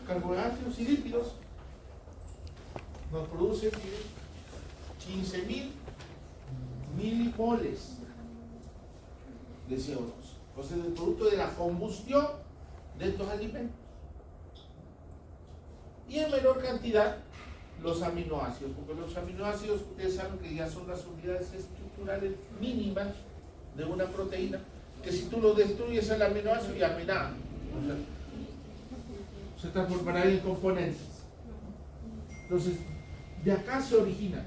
carbohidratos y lípidos nos producen 15.000 milimoles de CO2. Entonces, el producto de la combustión de estos alimentos. Y en menor cantidad, los aminoácidos, porque los aminoácidos, ustedes saben que ya son las unidades estructurales mínimas de una proteína, que si tú lo destruyes el aminoácido, ya no hay nada. O sea, se transformará en componentes. Entonces, de acá se origina.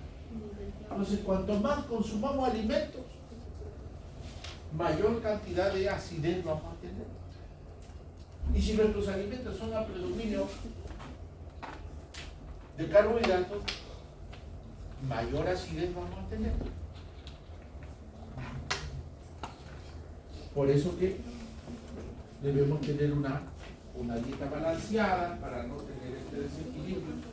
Entonces, cuanto más consumamos alimentos, mayor cantidad de acidez vamos a tener. Y si nuestros alimentos son a predominio de carbohidratos, mayor acidez vamos a tener. Por eso que debemos tener una dieta balanceada para no tener este desequilibrio.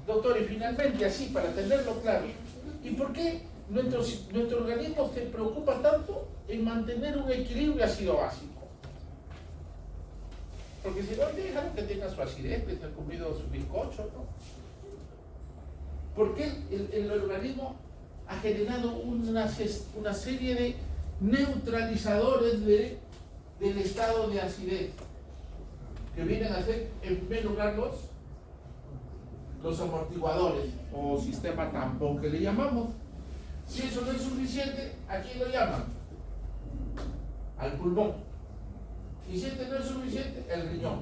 Doctor, y finalmente, así, para tenerlo claro, ¿y por qué nuestro organismo se preocupa tanto en mantener un equilibrio ácido-básico? Porque si no, déjalo que tenga su acidez, que se ha comido su bizcocho, ¿no? ¿Por qué el organismo ha generado una serie de neutralizadores del estado de acidez, que vienen a ser, en primer lugar, los amortiguadores o sistema tampón que le llamamos? Si eso no es suficiente, ¿a quién lo llaman? Al pulmón. Y si este no es suficiente, el riñón.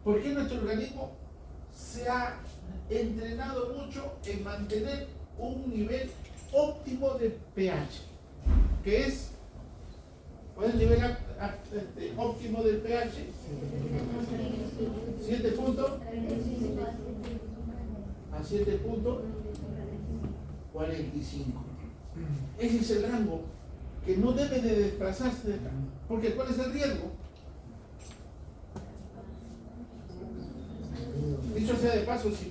¿Por qué nuestro organismo se ha entrenado mucho en mantener un nivel óptimo de pH? ¿Qué es? ¿Cuál es el nivel óptimo del pH? 7 puntos a 7.45. Ese es el rango que no debe de desplazarse de acá. Porque ¿cuál es el riesgo? Dicho sea de paso, si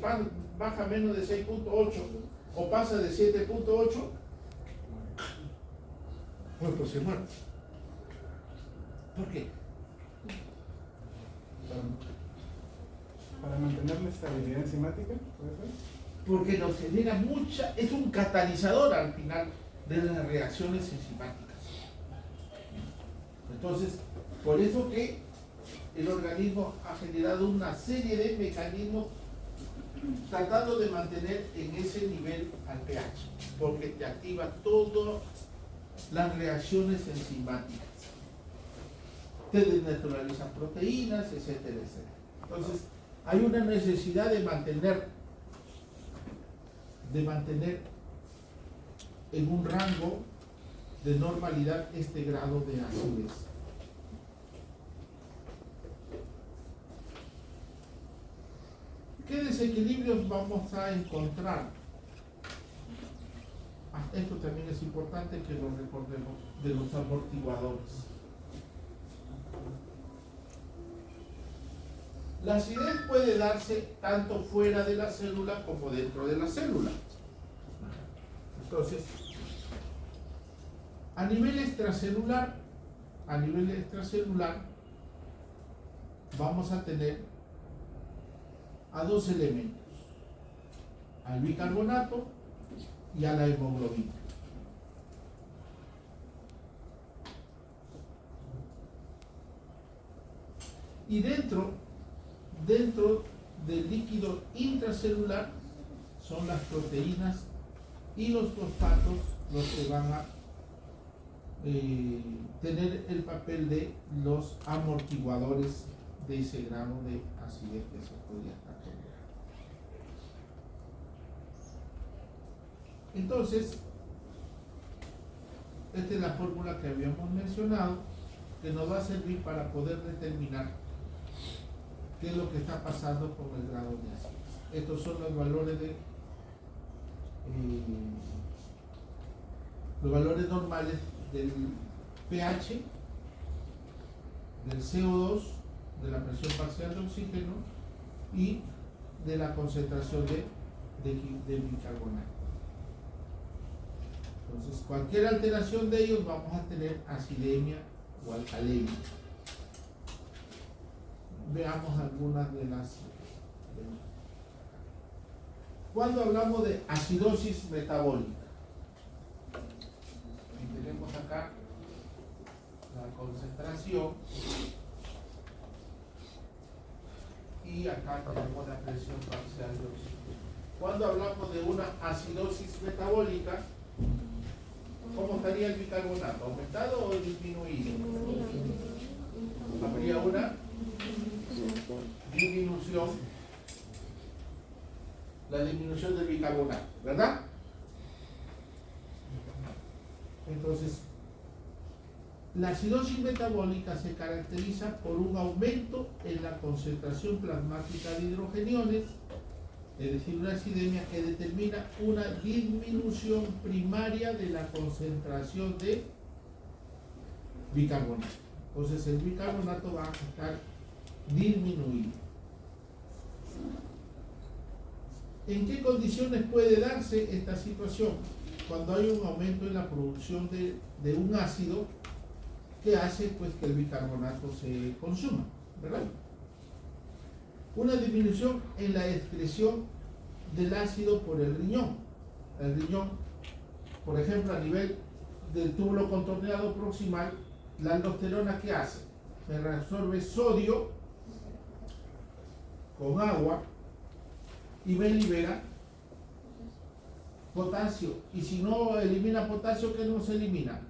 baja menos de 6.8 o pasa de 7.8, pues se muere. ¿Por qué? Para mantener la estabilidad enzimática, ¿puede ser? Porque nos genera es un catalizador al final de las reacciones enzimáticas. Entonces, por eso que el organismo ha generado una serie de mecanismos tratando de mantener en ese nivel al pH, porque te activa todas las reacciones enzimáticas, te desnaturalizan proteínas, etcétera, etcétera. Entonces, hay una necesidad de mantener en un rango de normalidad este grado de acidez. ¿Qué desequilibrios vamos a encontrar? Esto también es importante que lo recordemos, de los amortiguadores. La acidez puede darse tanto fuera de la célula como dentro de la célula. Entonces, a nivel extracelular, vamos a tener a dos elementos, al bicarbonato y a la hemoglobina. Y dentro del líquido intracelular son las proteínas y los fosfatos los que van a tener el papel de los amortiguadores de ese grado de acidez que se podría estar generando. Entonces, esta es la fórmula que habíamos mencionado, que nos va a servir para poder determinar qué es lo que está pasando con el grado de acidez. Estos son los valores normales del pH, del CO2, de la presión parcial de oxígeno y de la concentración de bicarbonato. Entonces, cualquier alteración de ellos vamos a tener acidemia o alcalémica. Veamos algunas de las. Cuando hablamos de acidosis metabólica, y tenemos acá la concentración y acá tenemos la presión parcial de oxígeno. Cuando hablamos de una acidosis metabólica, ¿cómo estaría el bicarbonato? ¿Aumentado o disminuido? Habría una disminución, la disminución del bicarbonato, ¿verdad? Entonces, la acidosis metabólica se caracteriza por un aumento en la concentración plasmática de hidrogeniones, es decir, una acidemia que determina una disminución primaria de la concentración de bicarbonato. Entonces el bicarbonato va a estar disminuido. ¿En qué condiciones puede darse esta situación? Cuando hay un aumento en la producción de un ácido que hace pues que el bicarbonato se consuma, ¿verdad? Una disminución en la excreción del ácido por el riñón. El riñón, por ejemplo, a nivel del túbulo contorneado proximal, la aldosterona, ¿qué hace? Se reabsorbe sodio con agua y me libera potasio. Y si no elimina potasio, ¿qué no se elimina?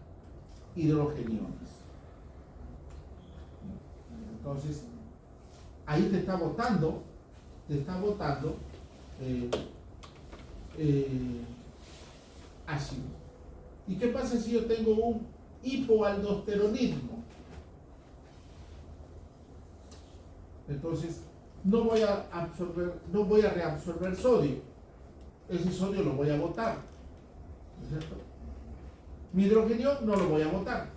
Hidrogeniones. Entonces, ahí te está botando ácido. ¿Y qué pasa si yo tengo un hipoaldosteronismo? Entonces, no voy a reabsorber sodio. Ese sodio lo voy a botar, ¿no es cierto? Mi hidrogenión no lo voy a botar,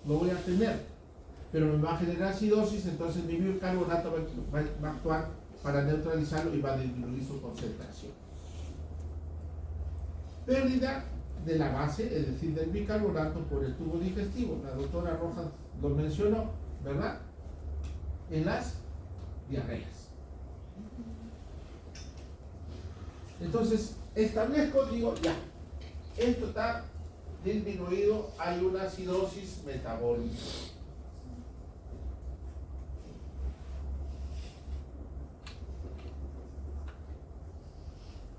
lo voy a tener, pero me va a generar acidosis, entonces mi bicarbonato va a actuar para neutralizarlo y va a disminuir su concentración. Pérdida de la base, es decir, del bicarbonato por el tubo digestivo. La doctora Rojas lo mencionó, ¿verdad? En las diarreas. Entonces, establezco, digo, ya, esto está disminuido, hay una acidosis metabólica.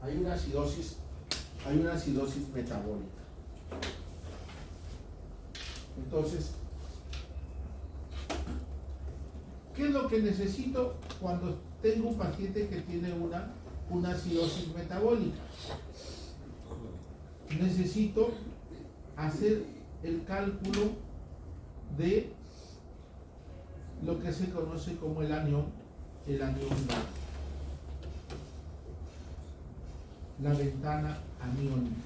Hay una acidosis metabólica. Entonces, ¿qué es lo que necesito cuando tengo un paciente que tiene una acidosis metabólica? Necesito hacer el cálculo de lo que se conoce como el anión GAP, la ventana aniónica.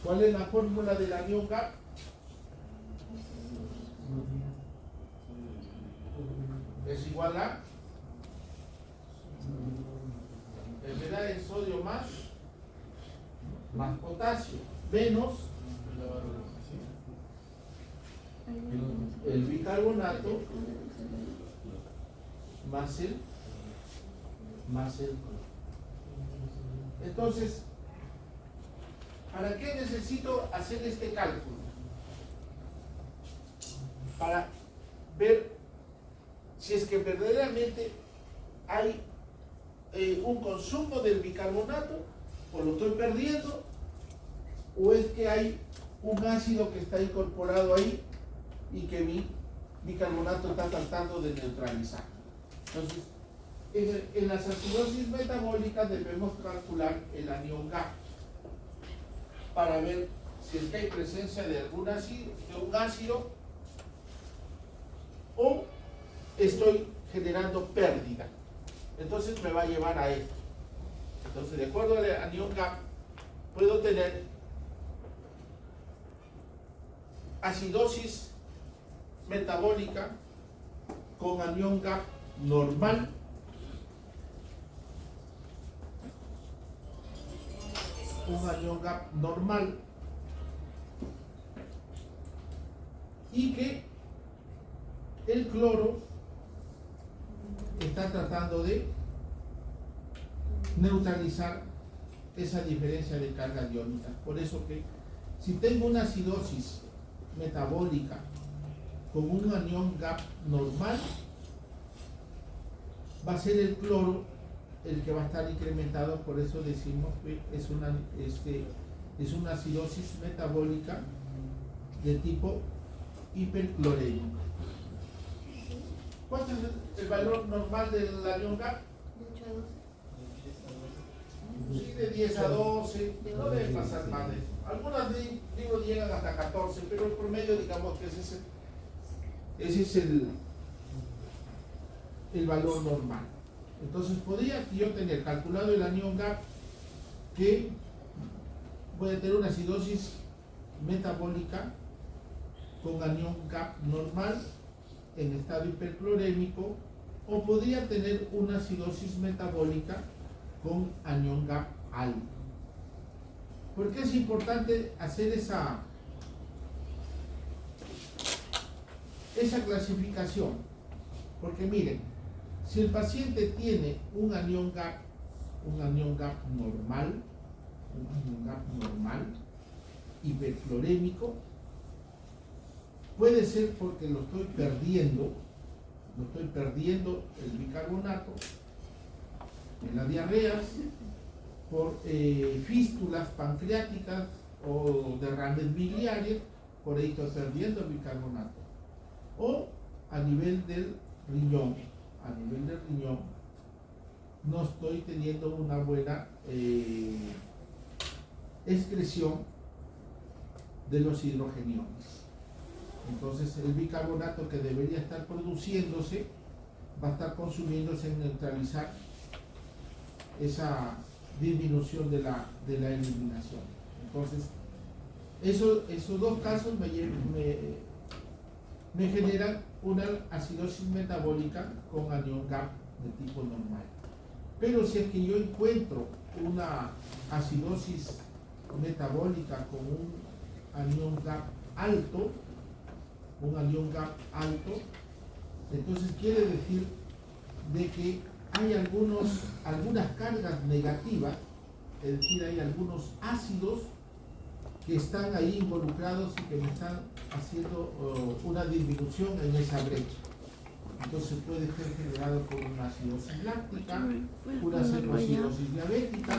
¿Cuál es la fórmula del anión GAP? Es igual a, en vez de sodio más potasio, menos el bicarbonato más el. Entonces, ¿para qué necesito hacer este cálculo? Para ver si es que verdaderamente hay un consumo del bicarbonato, o lo estoy perdiendo, o es que hay un ácido que está incorporado ahí y que mi bicarbonato está tratando de neutralizar. Entonces, en las acidosis metabólicas debemos calcular el anión GAP para ver si es que hay presencia de un ácido o estoy generando pérdida. Entonces me va a llevar a esto. Entonces, de acuerdo al anión GAP, puedo tener acidosis metabólica con anión GAP normal, un anión GAP normal y que el cloro está tratando de neutralizar esa diferencia de cargas iónicas. Por eso que si tengo una acidosis metabólica con un anión GAP normal, va a ser el cloro el que va a estar incrementado. Por eso decimos que es una acidosis metabólica de tipo hiperclorémico. ¿Cuál es el valor normal del anión GAP? Sí, de 10 a 12, no debe pasar más de eso. Algunos libros llegan hasta 14, pero el promedio, digamos que ese es el valor normal. Entonces podría yo tener calculado el anión GAP, que puede tener una acidosis metabólica con anión GAP normal en estado hiperclorémico, o podría tener una acidosis metabólica con anión GAP alto. ¿Por qué es importante hacer esa clasificación? Porque miren, si el paciente tiene un anión GAP normal, hiperclorémico, puede ser porque lo estoy perdiendo el bicarbonato en las diarreas, por fístulas pancreáticas o derrames biliares, por ahí estoy perdiendo el bicarbonato. O a nivel del riñón, no estoy teniendo una buena excreción de los hidrogeniones. Entonces el bicarbonato que debería estar produciéndose va a estar consumiéndose en neutralizar esa disminución de la eliminación. Entonces esos dos casos me generan una acidosis metabólica con anión GAP de tipo normal. Pero si es que yo encuentro una acidosis metabólica con un anión GAP alto, entonces quiere decir de que hay algunas cargas negativas, es decir, hay algunos ácidos que están ahí involucrados y que me están haciendo una disminución en esa brecha. Entonces puede ser generado por una acidosis láctica, una acidosis diabética,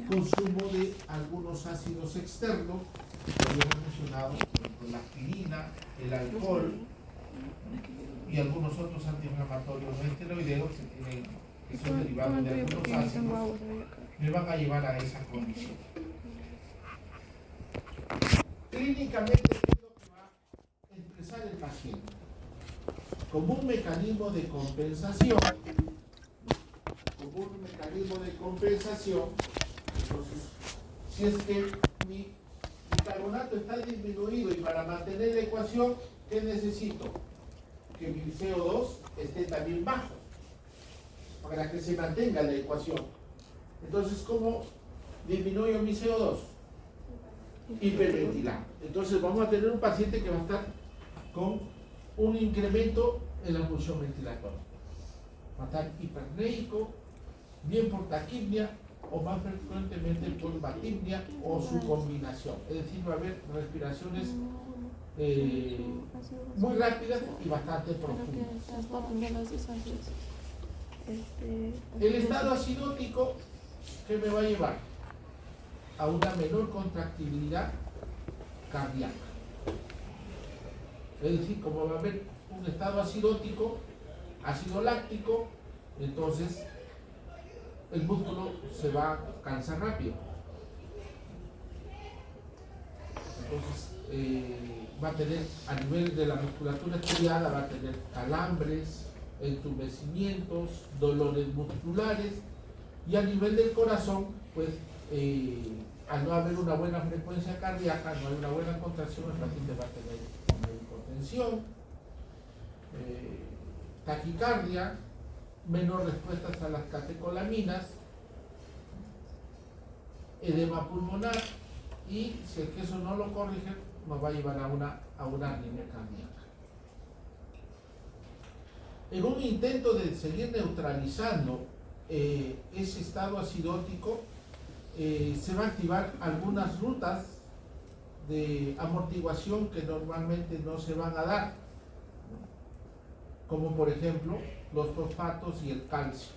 consumo de algunos ácidos externos, que habíamos mencionado, por ejemplo, la aspirina, el alcohol y algunos otros antiinflamatorios no esteroideos que son derivados de algunos ácidos, me van a llevar a esa condición. Clínicamente, ¿qué es lo que va a expresar el paciente? Como un mecanismo de compensación, entonces, si es que mi bicarbonato está disminuido y para mantener la ecuación, ¿qué necesito? Que mi CO2 esté también bajo, para que se mantenga la ecuación. Entonces, ¿cómo disminuyo mi CO2? Hiperventilando. Entonces vamos a tener un paciente que va a estar con un incremento en la función ventilatoria. Va a estar hipernéico, bien por taquipnia, o más frecuentemente por batipnia o su combinación. Es decir, va a haber respiraciones muy rápidas y bastante profundas. El estado acidótico, ¿qué me va a llevar? A una menor contractibilidad cardíaca. Es decir, como va a haber un estado acidótico, ácido láctico, entonces el músculo se va a cansar rápido. Entonces va a tener, a nivel de la musculatura estriada, va a tener calambres, entumecimientos, dolores musculares, y a nivel del corazón, pues al no haber una buena frecuencia cardíaca, no hay una buena contracción, el paciente va a tener una hipotensión, taquicardia, menor respuestas a las catecolaminas, edema pulmonar, y si es que eso no lo corrige, nos va a llevar a a una arritmia cardíaca. En un intento de seguir neutralizando ese estado acidótico, se va a activar algunas rutas de amortiguación que normalmente no se van a dar, como por ejemplo los fosfatos y el calcio.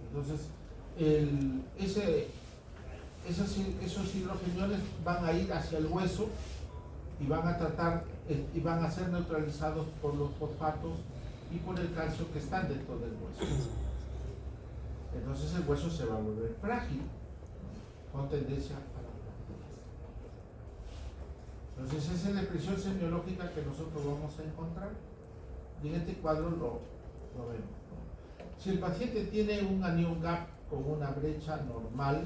Entonces, esos hidrogeniones van a ir hacia el hueso y van a ser neutralizados por los fosfatos y por el calcio que están dentro del hueso. Entonces el hueso se va a volver frágil, con tendencia a la fractura. Entonces esa es la expresión semiológica que nosotros vamos a encontrar, y en este cuadro lo vemos, ¿no? Si el paciente tiene un anion gap con una brecha normal,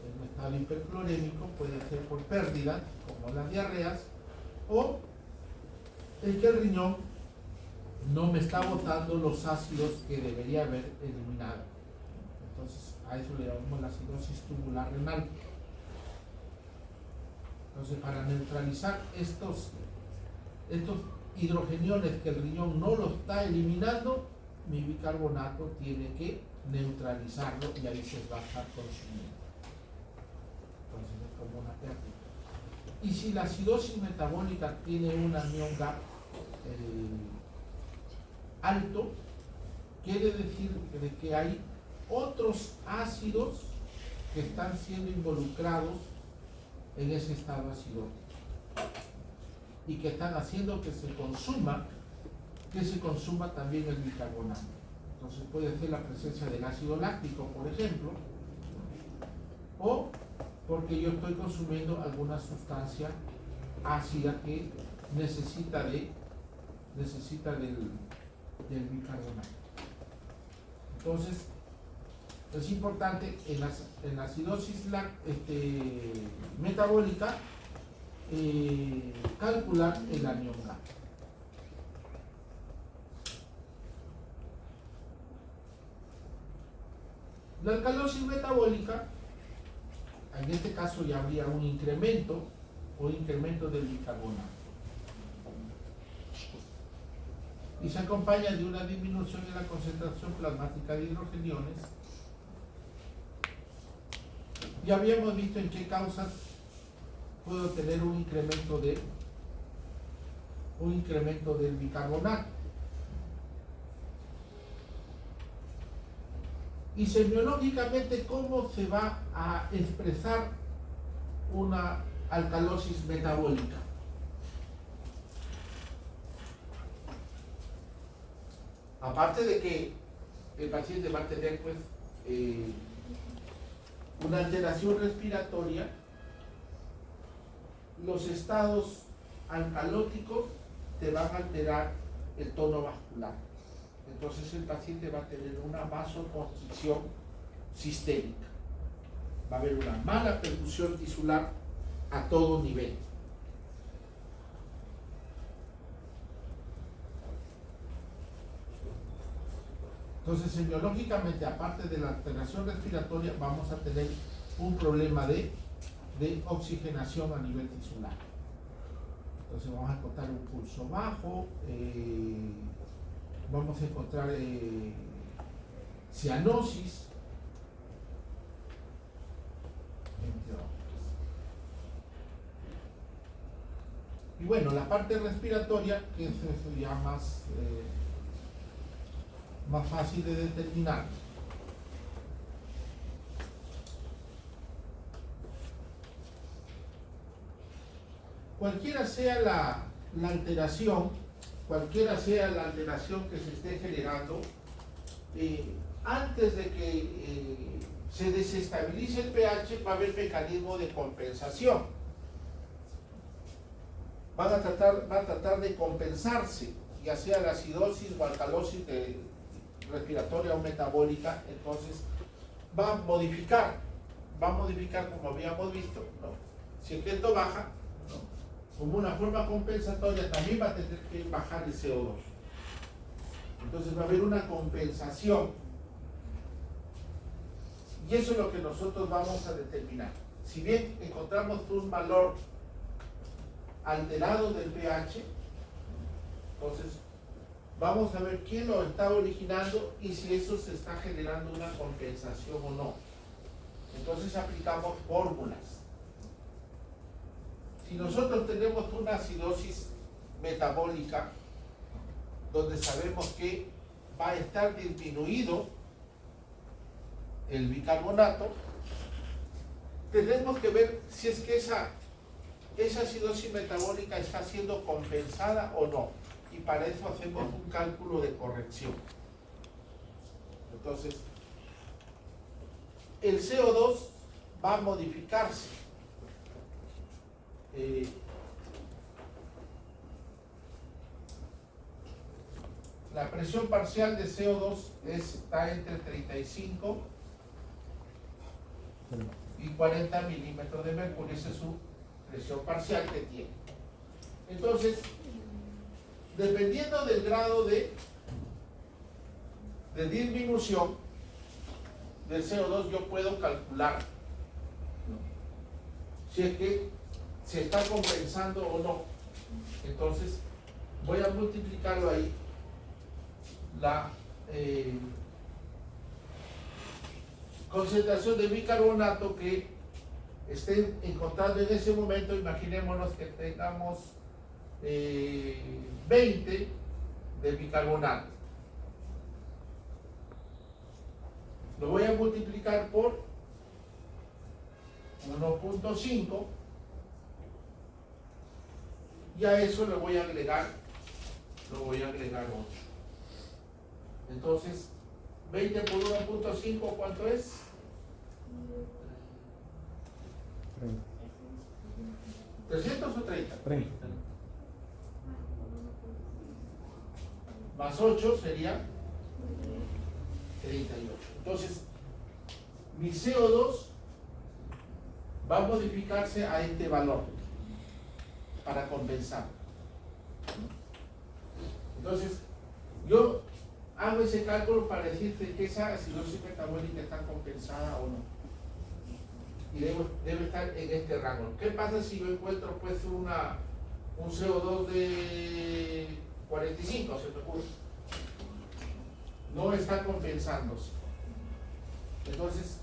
en un estado hiperclorémico, puede ser por pérdida, como las diarreas, o el que el riñón no me está botando los ácidos que debería haber eliminado. Entonces, a eso le llamamos la acidosis tubular renal. Entonces, para neutralizar estos hidrogeniones que el riñón no lo está eliminando, mi bicarbonato tiene que neutralizarlo y ahí se va a estar consumiendo. Entonces, es como una pérdida. Y si la acidosis metabólica tiene un anion gap alto, quiere decir que hay otros ácidos que están siendo involucrados en ese estado acidótico y que están haciendo que se consuma también el bicarbonato. Entonces puede ser la presencia del ácido láctico, por ejemplo, o porque yo estoy consumiendo alguna sustancia ácida que necesita del bicarbonato. Entonces, es importante en la acidosis metabólica calcular el anion gap. La alcalosis metabólica, en este caso ya habría un incremento del bicarbonato. Y se acompaña de una disminución en la concentración plasmática de hidrogeniones. Ya habíamos visto en qué causas puedo tener un incremento del bicarbonato. Y semiológicamente, ¿cómo se va a expresar una alcalosis metabólica? Aparte de que el paciente va a tener pues una alteración respiratoria, los estados alcalóticos te van a alterar el tono vascular. Entonces el paciente va a tener una vasoconstricción sistémica. Va a haber una mala perfusión tisular a todo nivel. Entonces, semiológicamente, aparte de la alteración respiratoria, vamos a tener un problema de oxigenación a nivel tisular. Entonces, vamos a encontrar un pulso bajo, vamos a encontrar cianosis, entre otros. Y bueno, la parte respiratoria, que es ya más fácil de determinar. Cualquiera sea la alteración que se esté generando, antes de que se desestabilice el pH, va a haber mecanismo de compensación. Va a tratar de compensarse, ya sea la acidosis o alcalosis respiratoria o metabólica. Entonces va a modificar como habíamos visto, ¿no? Si el keto baja, ¿no?, como una forma compensatoria, también va a tener que bajar el CO2. Entonces va a haber una compensación, y eso es lo que nosotros vamos a determinar. Si bien encontramos un valor alterado del pH. Entonces, vamos a ver quién lo está originando y si eso se está generando una compensación o no. Entonces aplicamos fórmulas. Si nosotros tenemos una acidosis metabólica, donde sabemos que va a estar disminuido el bicarbonato, tenemos que ver si es que esa acidosis metabólica está siendo compensada o no. Y para eso hacemos un cálculo de corrección. Entonces, el CO2 va a modificarse. La presión parcial de CO2 está entre 35 y 40 milímetros de mercurio. Esa es su presión parcial que tiene. Entonces, dependiendo del grado de disminución del CO2, yo puedo calcular si es que se está compensando o no. Entonces, voy a multiplicarlo ahí. La concentración de bicarbonato que estén encontrando en ese momento, imaginémonos que tengamos 20 de bicarbonato. Lo voy a multiplicar por 1.5 y a eso le voy a agregar 8. Entonces, 20 por 1.5, ¿cuánto es? 300 o 30. 30. Más 8 sería 38. Entonces, mi CO2 va a modificarse a este valor para compensar. Entonces, yo hago ese cálculo para decirte que esa acidosis metabólica está compensada o no. Y debe estar en este rango. ¿Qué pasa si yo encuentro pues un CO2 de 45, se me ocurre? No está compensándose. Entonces,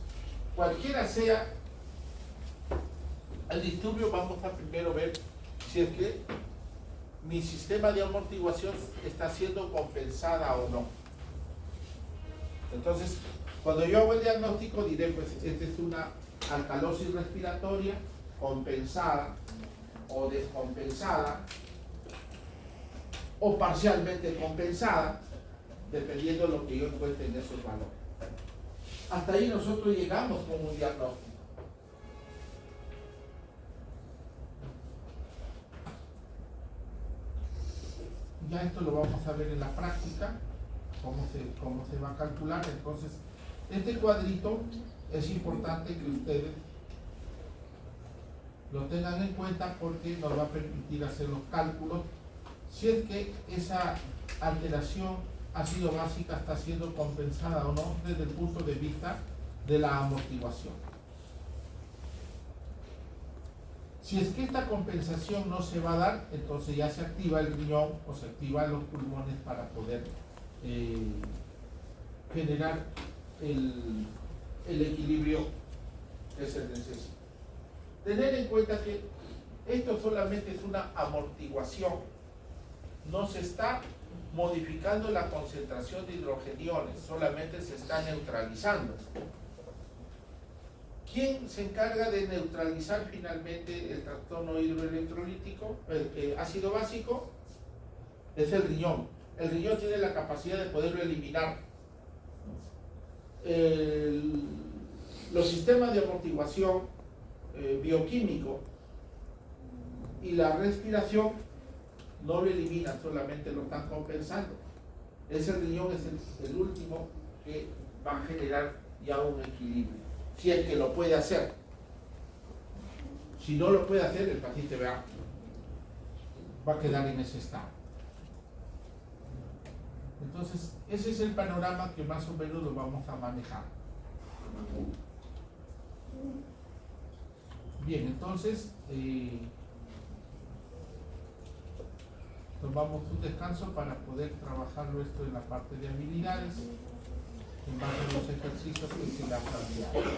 cualquiera sea el disturbio, vamos a primero ver si es que mi sistema de amortiguación está siendo compensada o no. Entonces, cuando yo hago el diagnóstico, diré, pues, esta es una alcalosis respiratoria compensada o descompensada o parcialmente compensada, dependiendo de lo que yo encuentre en esos valores. Hasta ahí nosotros llegamos con un diagnóstico. Ya esto lo vamos a ver en la práctica, cómo se va a calcular. Entonces, este cuadrito es importante que ustedes lo tengan en cuenta porque nos va a permitir hacer los cálculos si es que esa alteración ácido básica está siendo compensada o no desde el punto de vista de la amortiguación. Si es que esta compensación no se va a dar, entonces ya se activa el riñón o se activan los pulmones para poder generar el equilibrio que se necesita. Tener en cuenta que esto solamente es una amortiguación, no se está modificando la concentración de hidrogeniones, solamente se está neutralizando. ¿Quién se encarga de neutralizar finalmente el trastorno hidroelectrolítico, el ácido básico? Es el riñón. El riñón tiene la capacidad de poderlo eliminar. Los sistemas de amortiguación bioquímico y la respiración no lo eliminan, solamente lo están compensando. Ese riñón es el último que va a generar ya un equilibrio, si es que lo puede hacer. Si no lo puede hacer, el paciente va a quedar en ese estado. Entonces, ese es el panorama que más o menos lo vamos a manejar. Bien, entonces, Tomamos un descanso para poder trabajarlo esto en la parte de habilidades en base a los ejercicios que se le han planteado.